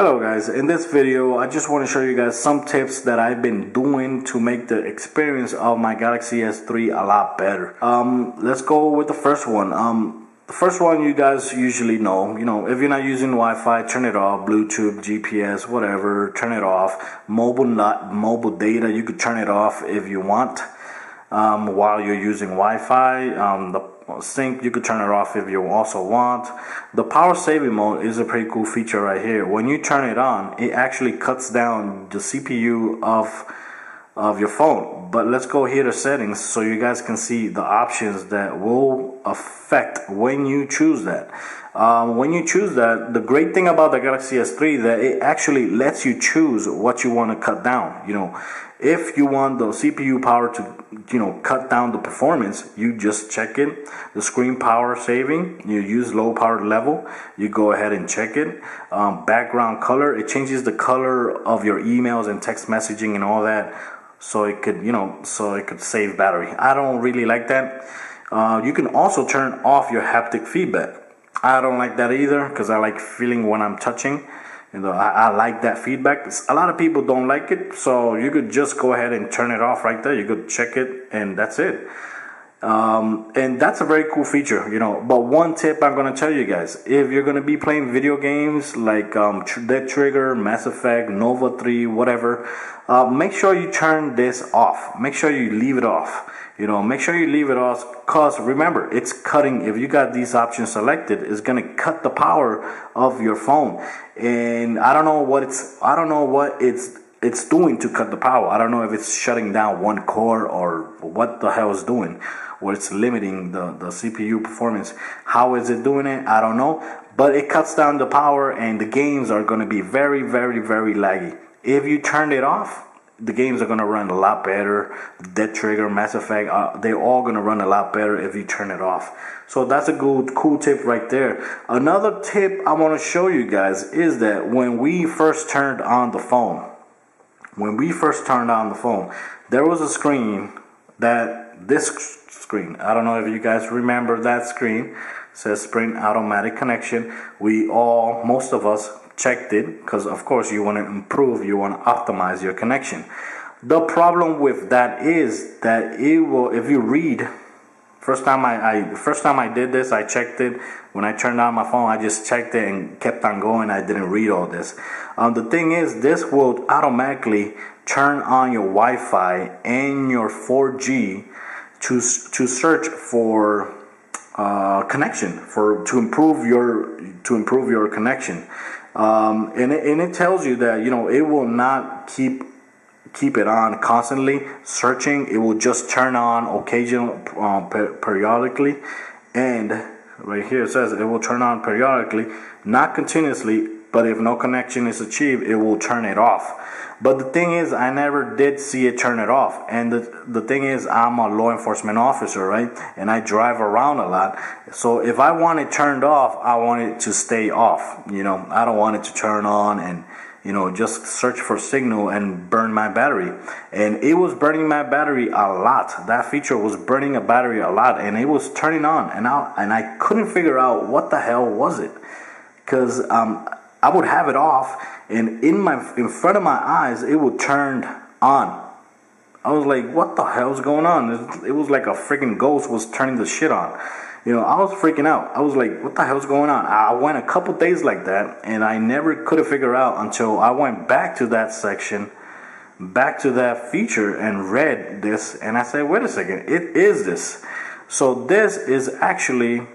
Hello guys, in this video I just want to show you guys some tips that I've been doing to make the experience of my Galaxy S3 a lot better. Let's go with the first one. The first one you guys usually know, if you're not using Wi-Fi, turn it off. Bluetooth, GPS, whatever, turn it off. Mobile data, you could turn it off if you want. While you're using Wi-Fi, the sync, you could turn it off if you also want. The power saving mode is a pretty cool feature right here. When you turn it on, it actually cuts down the CPU of your phone. But let's go here to settings so you guys can see the options that will affect when you choose that. When you choose that, the great thing about the Galaxy S3 that it actually lets you choose what you want to cut down. If you want the CPU power to cut down the performance, you just check it. The screen power saving, you use low power level, you go ahead and check it. Background color, it changes the color of your emails and text messaging and all that, so it could save battery. I don't really like that. You can also turn off your haptic feedback. I don't like that either because I like feeling when I'm touching. I like that feedback. A lot of people don't like it, so you could just go ahead and turn it off right there. You could check it and that's it. And that's a very cool feature, But one tip I'm going to tell you guys, if you're going to be playing video games like Dead Trigger, Mass Effect, Nova 3, whatever, make sure you turn this off. Make sure you leave it off. Make sure you leave it off, because remember, it's cutting. If you got these options selected, it's going to cut the power of your phone. And I don't know what it's doing to cut the power. I don't know if it's shutting down one core or what the hell it's doing, or it's limiting the CPU performance. How is it doing it? I don't know. But it cuts down the power, and the games are going to be very, very, very laggy. If you turn it off, the games are going to run a lot better. Dead Trigger, Mass Effect, they're all going to run a lot better if you turn it off. So that's a good, cool tip right there. Another tip I want to show you guys is that when we first turned on the phone, there was a screen this screen. I don't know if you guys remember that screen. It says Sprint Automatic Connection. Most of us checked it because of course you want to improve, you want to optimize your connection. The problem with that is that it will, if you read, first time I did this, I checked it. When I turned on my phone, I just checked it and kept on going. I didn't read all this. The thing is, this will automatically turn on your Wi-Fi and your 4G to search for connection, to improve your connection. And it tells you that it will not keep it on constantly searching. It will just turn on periodically, and right here it says it will turn on periodically, not continuously. But if no connection is achieved, it will turn it off. But the thing is, I never did see it turn it off. And the thing is, I'm a law enforcement officer, right? And I drive around a lot. So if I want it turned off, I want it to stay off. I don't want it to turn on and, just search for signal and burn my battery. And it was burning my battery a lot. That feature was burning a battery a lot. And it was turning on. And I couldn't figure out what the hell was it. Because I would have it off, and in front of my eyes, it would turn on. I was like, what the hell's going on? It was like a freaking ghost was turning the shit on. I was freaking out. I was like, what the hell's going on? I went a couple days like that, and I never could have figured out until I went back to that section, back to that feature, and read this, and I said, wait a second, it is this. So this is actually,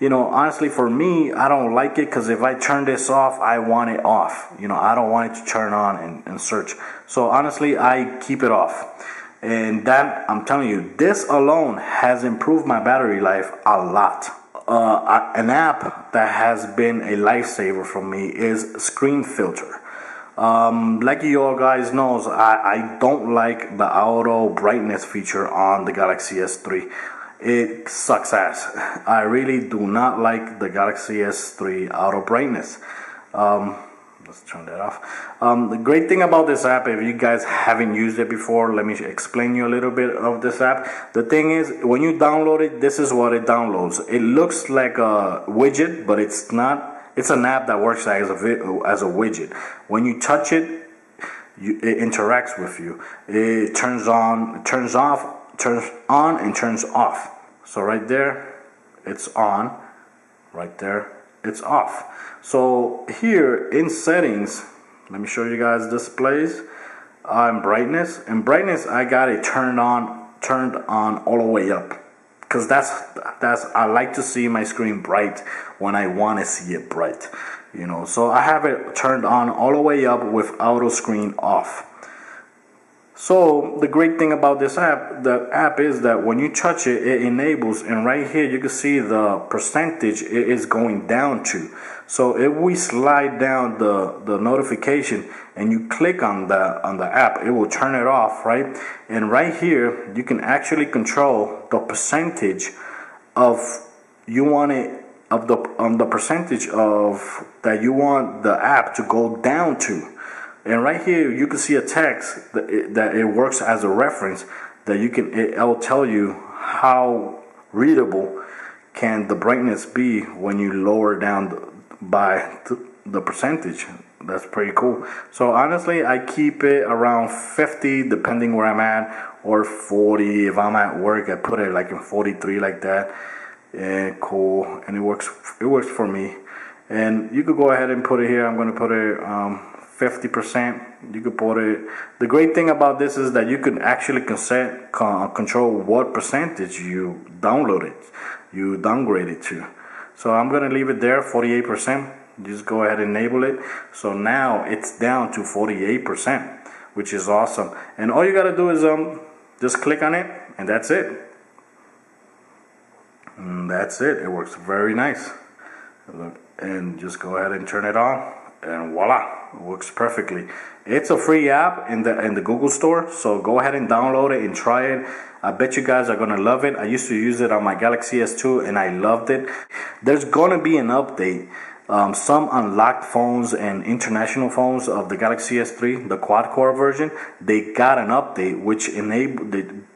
honestly, for me, I don't like it, because if I turn this off, I want it off. I don't want it to turn on and search. So honestly, I keep it off. And that, I'm telling you, this alone has improved my battery life a lot. An app that has been a lifesaver for me is Screen Filter. Like you all guys knows, I don't like the auto brightness feature on the Galaxy S3. It sucks ass. I really do not like the Galaxy S3 auto brightness. Let's turn that off. The great thing about this app, if you guys haven't used it before, let me explain you a little bit of this app. The thing is, when you download it, this is what it downloads. It looks like a widget, but it's not. It's an app that works as a widget. When you touch it, it interacts with you. It turns on, turns off, turns on, and turns off. So right there, it's on. Right there, it's off. So here in settings, let me show you guys displays. Brightness. In brightness, I got it turned on all the way up, because that's I like to see my screen bright when I want to see it bright, you know. So I have it turned on all the way up with auto screen off. So the great thing about this app, the app is that when you touch it, it enables, and right here you can see the percentage it is going down to. So if we slide down the notification and you click on the app, it will turn it off, right? And right here you can actually control the percentage of the percentage of that you want the app to go down to. And right here you can see a text that it works as a reference that it'll tell you how readable can the brightness be when you lower down by the percentage. That's pretty cool. So honestly, I keep it around 50 depending where I'm at, or 40 if I'm at work. I put it like in 43 like that. And cool, and it works for me. And you could go ahead and put it here. I'm going to put it 50%. You could put it. The great thing about this is that you can actually control what percentage you downgrade it to. So I'm going to leave it there, 48%. Just go ahead and enable it. So now it's down to 48%, which is awesome. And all you got to do is just click on it, and that's it. And that's it. It works very nice. Look, and just go ahead and turn it on, and voila, it works perfectly. It's a free app in the Google Store, so go ahead and download it and try it. I bet you guys are gonna love it. I used to use it on my Galaxy S2 and I loved it. There's gonna be an update. Some unlocked phones and international phones of the Galaxy S3, the quad-core version, they got an update which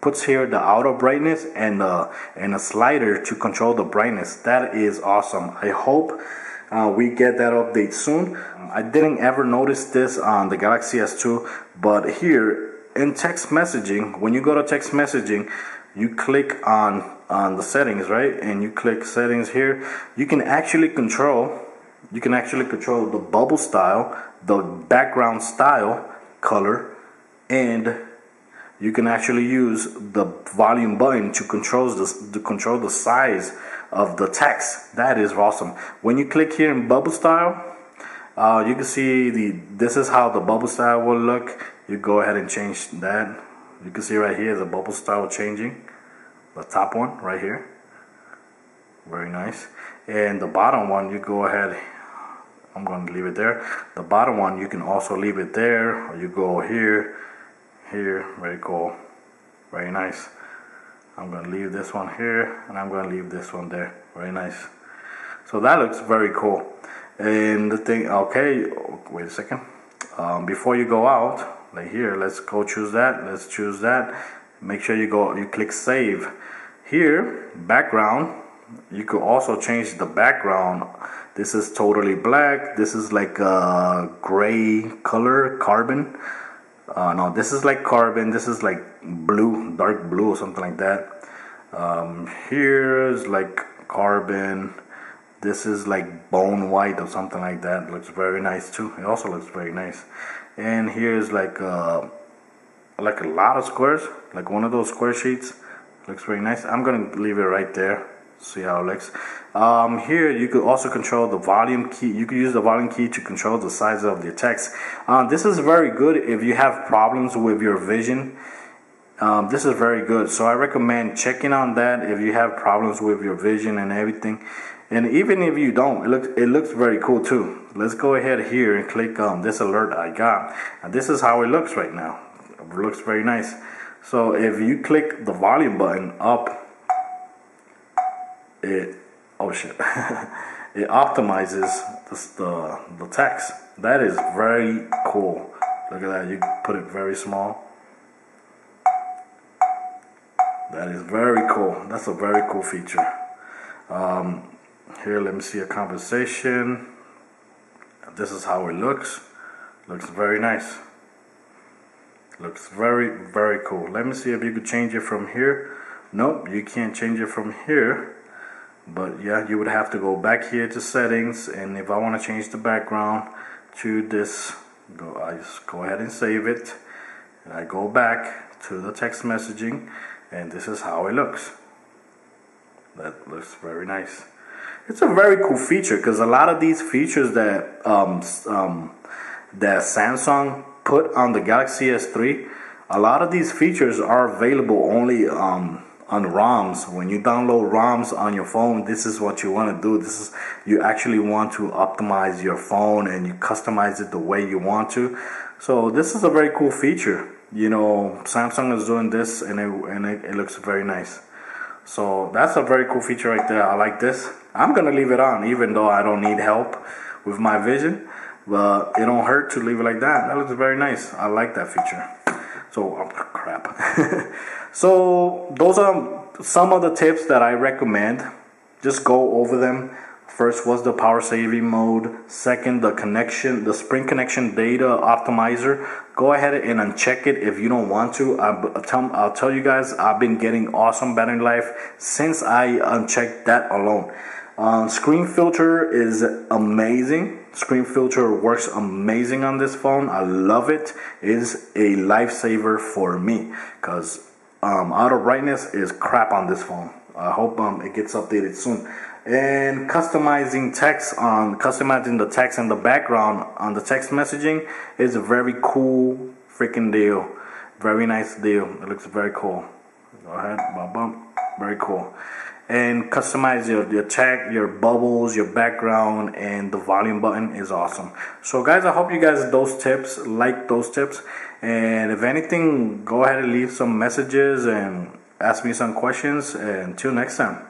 puts here the auto brightness and a slider to control the brightness. That is awesome. I hope we get that update soon. I didn't ever notice this on the Galaxy S2, but here in text messaging, when you go to text messaging, you click on the settings, right? And you click settings here. You can actually control the bubble style, the background style, color, and you can actually use the volume button to control the size of the text. That is awesome. When you click here in bubble style, you can see this is how the bubble style will look. You go ahead and change that. You can see right here the bubble style changing. The top one right here, very nice. And the bottom one, you go ahead, I'm going to leave it there. The bottom one, you can also leave it there, or you go here, very cool, very nice. I'm going to leave this one here, and I'm going to leave this one there, very nice. So that looks very cool. And the thing, okay, wait a second. Before you go out, like here, let's go choose that. Let's choose that. Make sure you click save. Here, background, you could also change the background. This is totally black. This is like a gray color, carbon. No, this is like carbon. This is like blue, dark blue or something like that. Here's like carbon. This is like bone white or something like that. It looks very nice too. It also looks very nice. And here's like a lot of squares, like one of those square sheets. Looks very nice. I'm gonna leave it right there. See how it looks. Here you could also control the volume key. You could use the volume key to control the size of your text. This is very good if you have problems with your vision. This is very good. So I recommend checking on that if you have problems with your vision and everything. And even if you don't, it looks very cool too. Let's go ahead here and click on this alert I got. And this is how it looks right now. It looks very nice. So if you click the volume button up, it optimizes the text. That is very cool. Look at that. You put it very small. That is very cool. That's a very cool feature. Here, let me see a conversation. This is how it looks. Looks very nice. Looks very, very cool. Let me see if you could change it from here. Nope, you can't change it from here. But yeah, you would have to go back here to settings, and if I want to change the background to this, I just go ahead and save it, and I go back to the text messaging, and this is how it looks. That looks very nice. It's a very cool feature, because a lot of these features that that Samsung put on the Galaxy S3, a lot of these features are available only on ROMs. When you download ROMs on your phone, this is what you want to do. This is, you actually want to optimize your phone and you customize it the way you want to. So this is a very cool feature. You know, Samsung is doing this, and it looks very nice. So that's a very cool feature right there. I like this. I'm gonna leave it on, even though I don't need help with my vision, but it don't hurt to leave it like that. That looks very nice. I like that feature. So, oh, crap. So those are some of the tips that I recommend. Just go over them. First was the power saving mode. Second, the Sprint connection data optimizer. Go ahead and uncheck it if you don't want to. I'll tell you guys, I've been getting awesome battery life since I unchecked that alone. Screen filter is amazing. Screen filter works amazing on this phone. I love it. It is a lifesaver for me, because auto brightness is crap on this phone. I hope it gets updated soon. And customizing the text and the background on the text messaging is a very cool freaking deal. Very nice deal. It looks very cool. Go ahead, bump, bump. Very cool. And customize your tag, your bubbles, your background, and the volume button is awesome. So guys, I hope you guys like those tips. And if anything, go ahead and leave some messages and ask me some questions. And until next time.